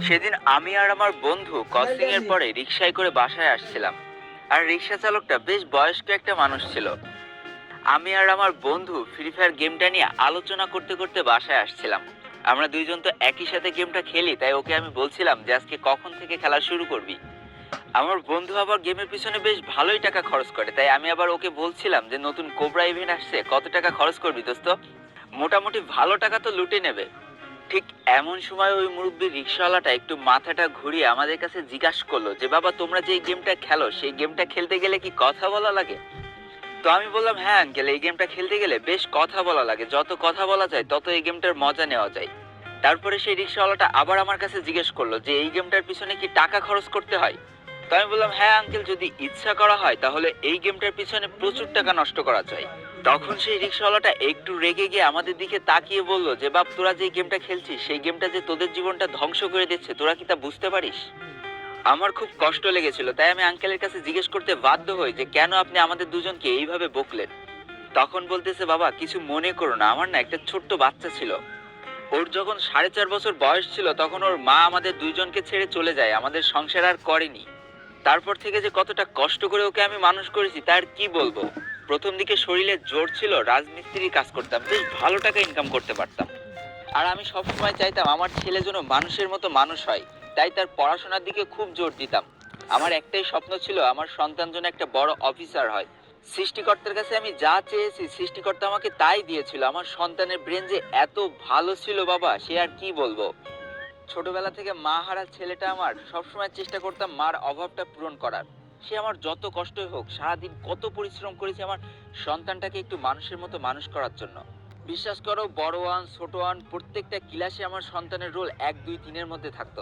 সেদিন আমি আর আমার বন্ধু ক্রসিং এর পরে রিক্সায় করে বাসায় আসছিলাম। আর রিক্সা চালকটা বেশ বয়স্ক একটা মানুষ ছিল। আমি আর আমার বন্ধু ফ্রি ফায়ার গেমটা নিয়ে আলোচনা করতে করতে বাসায় আসছিলাম। আমরা দুইজন তো একই সাথে গেমটা খেলি, তাই ওকে আমি বলছিলাম যে আজকে কখন থেকে খেলা শুরু করবি। আমার বন্ধু আবার গেমের পিছনে বেশ ভালোই টাকা খরচ করে, তাই আমি আবার ওকে বলছিলাম যে নতুন কোবরা ইভেন্ট আসছে, কত টাকা খরচ করবি দোস্ত? মোটামুটি ভালো টাকা তো লুটে নেবে। ঠিক এমন সময় ওই মুরব্বী রিক্সাওয়ালাটা একটু মাথাটা ঘুরিয়ে আমাদের কাছে জিজ্ঞাসা করলো যে বাবা, তোমরা যে গেমটা খেলো সেই গেমটা খেলতে গেলে কি কথা বলা লাগে? তো আমি বললাম, হ্যাঁ আঙ্কেল, এই গেমটা খেলতে গেলে বেশ কথা বলা লাগে, যত কথা বলা যায় তত এই গেমটার মজা নেওয়া যায়। তারপরে সেই রিক্সাওয়ালাটা আবার আমার কাছে জিজ্ঞেস করলো যে এই গেমটার পিছনে কি টাকা খরচ করতে হয়? তো আমি বললাম, হ্যাঁ আঙ্কেল, যদি ইচ্ছা করা হয় তাহলে এই গেমটার পিছনে প্রচুর টাকা নষ্ট করা যায়। তখন সেই রিক্সাওয়ালাটা একটু রেগে গিয়ে আমাদের দিকে তাকিয়ে বলল যে বাপ, তোরা যে গেমটা খেলছিস সেই গেমটা যে তোদের জীবনটা ধ্বংস করে দিচ্ছে, তোরা কি তা বুঝতে পারিস? আমার খুব কষ্ট লেগেছিল, তাই আমি আঙ্কেলের কাছে জিজ্ঞেস করতে বাধ্য হই যে কেন আপনি আমাদের দুজনকে এইভাবে বকলেন। তখন বলতেছে, বাবা কিছু মনে করো না, আমার না একটা ছোট্ট বাচ্চা ছিল। ওর যখন 4.5 বছর বয়স ছিল তখন ওর মা আমাদের দুইজনকে ছেড়ে চলে যায়, আমাদের সংসার আর করেনি। তারপর থেকে যে কতটা কষ্ট করে ওকে আমি মানুষ করেছি তার কি বলবো। প্রথম দিকে শরীরে জোর ছিল, রাজমিস্ত্রির কাজ করতাম, বেশ ভালো টাকা ইনকাম করতে পারতাম। আর আমি সবসময় চাইতাম আমার ছেলে যেন মানুষের মতো মানুষ হয়, তাই তার পড়াশোনার দিকে খুব জোর দিতাম। আমার একটাই স্বপ্ন ছিল আমার সন্তান যেন একটা বড় অফিসার হয়। সৃষ্টিকর্তার কাছে আমি যা চেয়েছি সৃষ্টিকর্তা আমাকে তাই দিয়েছিল। আমার সন্তানের ব্রেন যে এত ভালো ছিল বাবা, সে আর কি বলবো। ছোটবেলা থেকে মা হারা ছেলেটা আমার, সবসময় চেষ্টা করতাম মার অভাবটা পূরণ করার। সে আমার যত কষ্টই হোক, সারাদিন কত পরিশ্রম করেছে আমার সন্তানটাকে একটু মানুষের মতো মানুষ করার জন্য। বিশ্বাস করো, বড় ওয়ান ছোট ওয়ান প্রত্যেকটা ক্লাসে আমার সন্তানের রোল 1 2 3-এর মধ্যে থাকতো।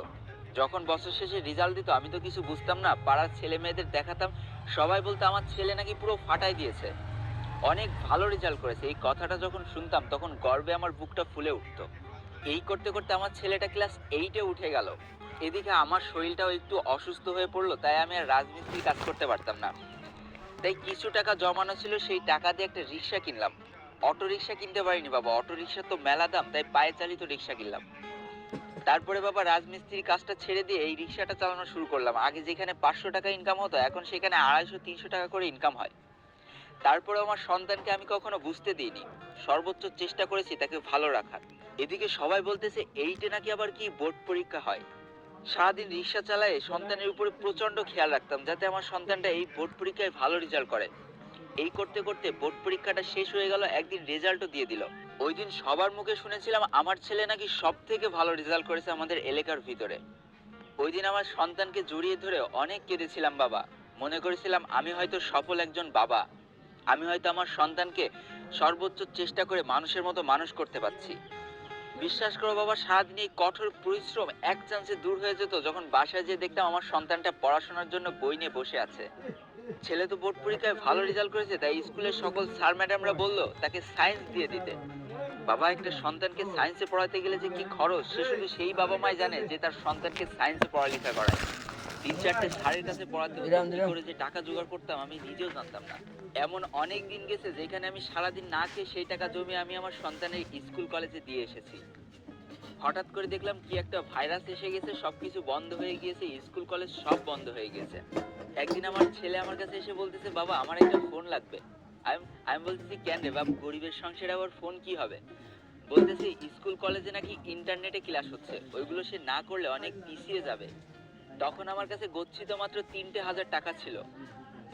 যখন বছর শেষে রেজাল্ট দিত আমি তো কিছু বুঝতাম না, পাড়ার ছেলে মেয়েদের দেখাতাম, সবাই বলতো আমার ছেলে নাকি পুরো ফাটাই দিয়েছে, অনেক ভালো রেজাল্ট করেছে। এই কথাটা যখন শুনতাম তখন গর্বে আমার বুকটা ফুলে উঠতো। এই করতে করতে আমার ছেলেটা ক্লাস 8-এ উঠে গেল। এদিকে আমার শরীরটাও একটু অসুস্থ হয়ে পড়লো, তাই আমি আর রাজমিস্ত্রি কাজ করতে পারতাম না। তাই কিছু টাকা জমানো ছিল, সেই টাকা দিয়ে একটা রিক্সা কিনলাম। অটো রিক্সা কিনতে পারিনি বাবা, অটো রিক্সা তো মেলা দাম, তাই পায়ে চালিত রিক্সা কিনলাম। তারপরে বাবা রাজমিস্ত্রির কাজটা ছেড়ে দিয়ে এই রিক্সাটা চালানো শুরু করলাম। আগে যেখানে 500 টাকা ইনকাম হতো এখন সেখানে 250 300 টাকা করে ইনকাম হয়। তারপরে আমার সন্তানকে আমি কখনো বুঝতে দিইনি, সর্বোচ্চ চেষ্টা করেছি তাকে ভালো রাখার। এদিকে সবাই বলতেছে 8-এ নাকি আবার কি বোর্ড পরীক্ষা হয়। সারাদিন রিক্সা চালায় সন্তানের উপরে প্রচন্ড খেয়াল রাখতাম যাতে আমার সন্তানটা এই বোর্ড পরীক্ষায় ভালো রেজাল্ট করে। এই করতে করতে বোর্ড পরীক্ষাটা শেষ হয়ে গেল, একদিন রেজাল্টও দিয়ে দিল। ওই দিন সবার মুখে শুনেছিলাম আমার ছেলে নাকি সব থেকে ভালো রেজাল্ট করেছে আমাদের এলাকার ভিতরে। ওই দিন আমার সন্তানকে জড়িয়ে ধরে অনেক কেঁদেছিলাম বাবা। মনে করেছিলাম আমি হয়তো সফল একজন বাবা, আমি হয়তো আমার সন্তানকে সর্বোচ্চ চেষ্টা করে মানুষের মতো মানুষ করতে পারছি। বিশ্বাস করো বাবা, সারাদিন এই কঠোর পরিশ্রম এক চান্সে দূর হয়ে যেত যখন বাসায় যেয়ে দেখতাম আমার সন্তানটা পড়াশোনার জন্য বই নিয়ে বসে আছে। ছেলে তো বোর্ড পরীক্ষায় ভালো রেজাল্ট করেছে, তাই স্কুলের সকল স্যার ম্যাডামরা বললো তাকে সায়েন্স দিয়ে দিতে। বাবা, একটা সন্তানকে সায়েন্সে পড়াতে গেলে যে কি খরচ সে শুধু সেই বাবা মাই জানে যে তার সন্তানকে সায়েন্সে পড়ালেখা করায়। 3 4টে স্যারের কাছে পড়াতে হতো, কি করে যে টাকা জোগাড় করতাম আমি নিজেও জানতাম না। এমন অনেক দিন গেছে যেখানে আমি সারাদিন না খেয়ে সেই টাকা জমিয়ে আমি আমার সন্তানের স্কুল কলেজে দিয়ে এসেছি। হঠাৎ করে দেখলাম কি একটা ভাইরাস এসে গেছে, সবকিছু বন্ধ হয়ে গিয়েছে, স্কুল কলেজ সব বন্ধ হয়ে গেছে। একদিন আমার ছেলে আমার কাছে এসে বলতেছে, বাবা আমার একটা ফোন লাগবে। আমি আমি বলতেছি, কেন রে বাবা, গরিবের সংসারে আবার ফোন কি হবে? বলতেছি স্কুল কলেজে নাকি ইন্টারনেটে ক্লাস হচ্ছে, ওইগুলো সে না করলে অনেক পিছিয়ে যাবে। তখন আমার কাছে গচ্ছিত মাত্র 3টে হাজার টাকা ছিল।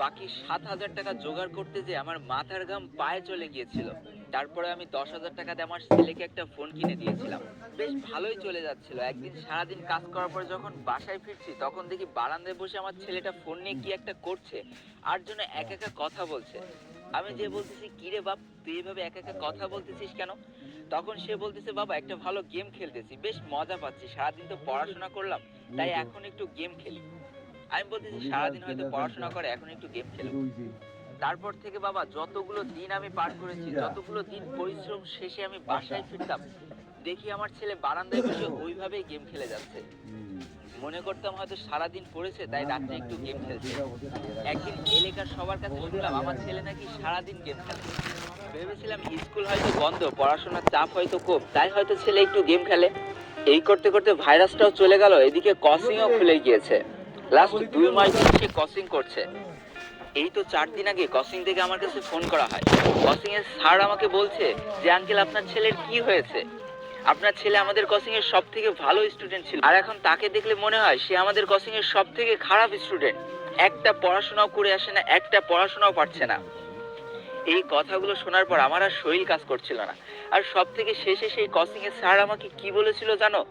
বাকি 7 হাজার টাকা জোগাড় করতে যে আমার মাথার ঘাম পায়ে চলে গিয়েছিল। তারপরে আমি 10 হাজার টাকা দিয়ে আমার ছেলেকে একটা ফোন কিনে দিয়েছিলাম। বেশ ভালোই চলে যাচ্ছিল। একদিন সারাদিন কাজ করার পরে যখন বাসায় ফিরছি তখন দেখি বারান্দায় বসে আমার ছেলেটা ফোন নিয়ে কি একটা করছে, আর জন্য একা একা কথা বলছে। আমি যে বলতেছি, কি রে বাপ, তুই এভাবে একা একা কথা বলতেছিস কেন? তখন সে বলতেছে, বাবা একটা ভালো গেম খেলতেছি, বেশ মজা পাচ্ছি, সারাদিন তো পড়াশোনা করলাম, তাই এখন একটু গেম খেলি। আমি বলতেছি, সারাদিন হয়তো পড়াশোনা করে, এখন একটু গেম খেলুক। তারপর থেকে বাবা যতগুলো দিন আমি পার করেছি, যতগুলো দিন পরিশ্রম শেষে আমি বাসায় ফিরতাম, দেখি আমার ছেলে বারান্দায় বসে ওইভাবেই গেম খেলে যাচ্ছে। মনে করতাম হয়তো সারাদিন পড়েছে তাই রাত্রে একটু গেম খেলছে। একদিন এলাকার সবার কাছে শুনলাম আমার ছেলে নাকি সারাদিন গেম খেলে। ভেবেছিলাম স্কুল হয়তো বন্ধ, পড়াশোনার চাপ হয়তো কম, তাই হয়তো ছেলে একটু গেম খেলে। এই করতে করতে ভাইরাসটাও চলে গেল, এদিকে কসিংও খুলে গিয়েছে। লাস্ট 2 মাস ধরে সে কসিং করছে। এই তো 4 দিন আগে কসিং থেকে আমার কাছে ফোন করা হয়। কসিং এর স্যার আমাকে বলছে যে আঙ্কেল আপনার ছেলের কি হয়েছে, আপনার ছেলে আমাদের কসিং এর সব থেকে ভালো স্টুডেন্ট ছিল, আর এখন তাকে দেখলে মনে হয় সে আমাদের কসিং এর সব থেকে খারাপ স্টুডেন্ট। একটা পড়াশোনাও করে আসে না, একটা পড়াশোনাও পারছে না। এই কথাগুলো শোনার পর আমার আর শরীর কাজ করছিল না। আর সব থেকে শেষে সেই কসিং এর স্যার আমাকে কি বলেছিল জানো?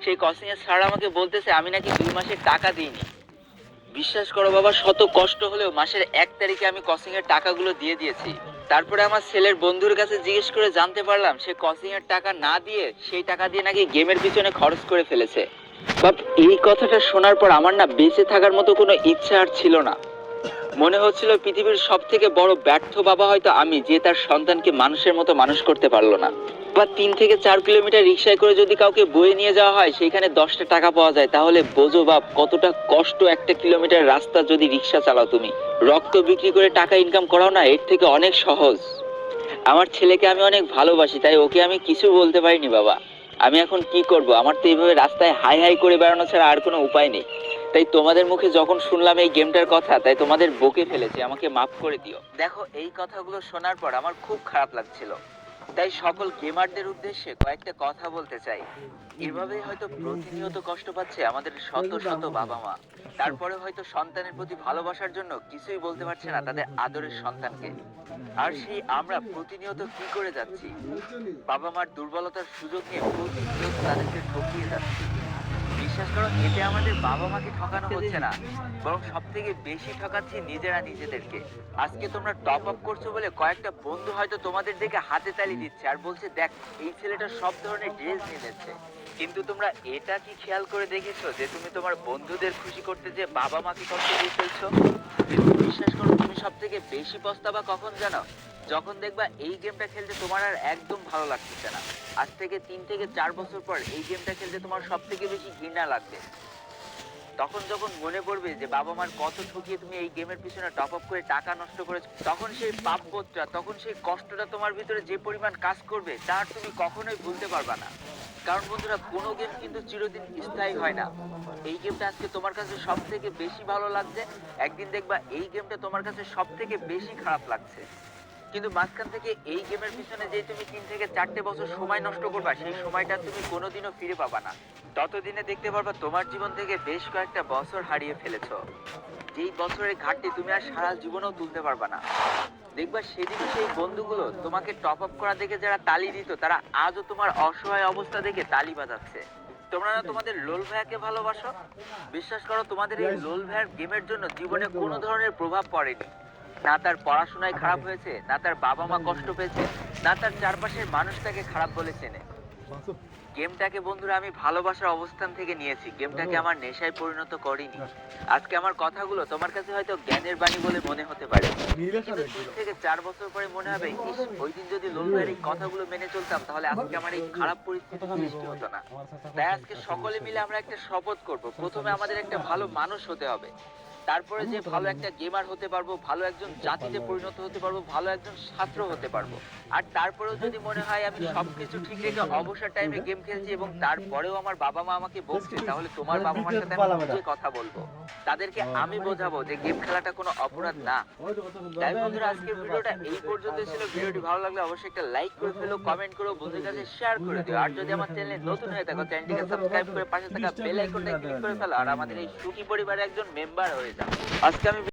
সেই কসিং এর স্যার আমাকে বলতেছে আমি নাকি 2 মাসের টাকা দিইনি। বিশ্বাস করো বাবা, শত কষ্ট হলেও মাসের 1 তারিখে আমি কসিং এর টাকাগুলো দিয়ে দিয়েছি। তারপরে আমার ছেলের বন্ধুর কাছে জিজ্ঞেস করে জানতে পারলাম সে কসিং এর টাকা না দিয়ে সেই টাকা দিয়ে নাকি গেমের পিছনে খরচ করে ফেলেছে। বাপ, এই কথাটা শোনার পর আমার না বেঁচে থাকার মতো কোনো ইচ্ছা আর ছিল না। মনে হচ্ছিল পৃথিবীর সব থেকে বড় ব্যর্থ বাবা হয়তো আমি, যে তার সন্তানকে মানুষের মতো মানুষ করতে পারলো না। বা 3 থেকে 4 কিলোমিটার রিক্সায় করে যদি কাউকে বয়ে নিয়ে যাওয়া হয় সেইখানে 10টা টাকা পাওয়া যায়, তাহলে বোঝো বাপ কতটা কষ্ট 1 কিলোমিটার রাস্তা যদি রিক্সা চালাও তুমি। রক্ত বিক্রি করে টাকা ইনকাম করাও না এর থেকে অনেক সহজ। আমার ছেলেকে আমি অনেক ভালোবাসি, তাই ওকে আমি কিছু বলতে পারিনি বাবা। আমি এখন কি করব? আমার তো এইভাবে রাস্তায় হাই হাই করে বেড়ানো ছাড়া আর কোনো উপায় নেই। তাই তোমাদের মুখে যখন শুনলাম এই গেমটার কথা, তাই তোমাদের বকে ফেলেছি, আমাকে মাফ করে দিও। দেখো, এই কথাগুলো শোনার পর আমার খুব খারাপ লাগছিল। তাই সকল গেমারদের উদ্দেশ্যে কয়েকটা কথা বলতে চাই। এভাবেই হয়তো প্রতিনিয়ত কষ্ট পাচ্ছে আমাদের শত শত বাবা মা। তারপরে হয়তো সন্তানের প্রতি ভালোবাসার জন্য কিছুই বলতে পারছে না তাদের আদরের সন্তানকে। আর সেই আমরা প্রতিনিয়ত কি করে যাচ্ছি? বাবা মার দুর্বলতার সুযোগ নিয়ে প্রতিনিয়ত তাদেরকে ঠকিয়ে যাচ্ছি। বিশ্বাস করো, এতে আমাদের বাবা মাকে ঠকানো হচ্ছে না, বরং সব থেকে বেশি ঠকাচ্ছি নিজেরা নিজেদেরকে। আজকে তোমরা টপ আপ করছো বলে কয়েকটা বন্ধু হয়তো তোমাদের দেখে হাতে তালি দিচ্ছে আর বলছে দেখ এই ছেলেটা সব ধরনের ড্রেস নিয়েছে। কিন্তু তোমরা এটা কি খেয়াল করে দেখেছো যে তুমি তোমার বন্ধুদের খুশি করতে যে বাবা মাকে কষ্ট দিয়ে ফেলছো? কিন্তু বিশ্বাস করো, তুমি সব থেকে বেশি পস্তাবা কখন জানো? যখন দেখবা এই গেমটা খেলতে তোমার আর একদম ভালো লাগতেছে না। আজ থেকে 3 থেকে 4 বছর পর এই গেমটা খেলতে তোমার সব থেকে বেশি ঘৃণা লাগবে। তখন যখন মনে পড়বে যে বাবা মার কত ঠকিয়ে তুমি এই গেমের পিছনে টপ আপ করে টাকা নষ্ট করেছো, তখন সেই পাপবোধটা, তখন সেই কষ্টটা তোমার ভিতরে যে পরিমাণ কাজ করবে তা আর তুমি কখনোই ভুলতে পারবা না। কারণ বন্ধুরা, কোনো গেম কিন্তু চিরদিন স্থায়ী হয় না। এই গেমটা আজকে তোমার কাছে সব থেকে বেশি ভালো লাগছে, একদিন দেখবা এই গেমটা তোমার কাছে সব থেকে বেশি খারাপ লাগছে। কিন্তু মাঝখান থেকে এই গেমের পিছনে যে তুমি 3 থেকে 4টে বছর সময় নষ্ট করবা, সেই সময়টা তুমি কোনোদিনও ফিরে পাবা না। ততদিনে দেখতে পারবা তোমার জীবন থেকে বেশ কয়েকটা বছর হারিয়ে ফেলেছো, যেই বছরের ঘাটতি তুমি আর সারা জীবনেও তুলতে পারবা না। দেখবা সেদিকে সেই বন্ধুগুলো তোমাকে টপ আপ করা দেখে যারা তালি দিত, তারা আজও তোমার অসহায় অবস্থা দেখে তালি বাজাচ্ছে। তোমরা না তোমাদের লোল ভাইয়াকে ভালোবাসো? বিশ্বাস করো, তোমাদের এই লোল ভাইয়ার গেমের জন্য জীবনে কোনো ধরনের প্রভাব পড়েনি। না তার পড়াশোনায় খারাপ হয়েছে, না তার বাবা মা কষ্ট পেয়েছে, না তার চারপাশের মানুষ তাকে খারাপ বলে চেনে। গেমটাকে বন্ধুরা আমি ভালোবাসার অবস্থান থেকে নিয়েছি, গেমটাকে আমার নেশায় পরিণত করিনি। আজকে আমার কথাগুলো তোমার কাছে হয়তো জ্ঞানের বাণী বলে মনে হতে পারে, কিন্তু 3 থেকে 4 বছর পরে মনে হবে ইস, ওই দিন যদি লোল ভাইয়ের এই কথাগুলো মেনে চলতাম তাহলে আজকে আমার এই খারাপ পরিস্থিতি সৃষ্টি হতো না। তাই আজকে সকলে মিলে আমরা একটা শপথ করব, প্রথমে আমাদের একটা ভালো মানুষ হতে হবে, তারপরে যে ভালো একটা গেমার হতে পারবো, ভালো একজন জাতিতে পরিণত হতে পারবো, ভালো একজন ছাত্র হতে পারবো। আর তারপরেও যদি মনে হয় আমি সবকিছু ঠিক রেখে অবসর টাইমে গেম খেলছি এবং তারপরেও আমার বাবা মা আমাকে বকছে, তাহলে তোমার বাবা মার সাথে আমি নিজে কথা বলবো, তাদেরকে আমি বোঝাবো যে গেম খেলাটা কোনো অপরাধ না। তাই বন্ধুরা, আজকের ভিডিওটা এই পর্যন্ত ছিল। ভিডিওটি ভালো লাগলে অবশ্যই একটা লাইক করে ফেলো, কমেন্ট করো, বন্ধুদের কাছে শেয়ার করে দিও। আর যদি আমার চ্যানেলে নতুন হয়ে থাকো, চ্যানেলটিকে সাবস্ক্রাইব করে পাশে থাকা বেল আইকনটা ক্লিক করে ফেলো আর আমাদের এই সুখী পরিবারের একজন মেম্বার হয়ে যাও। আজকে আমি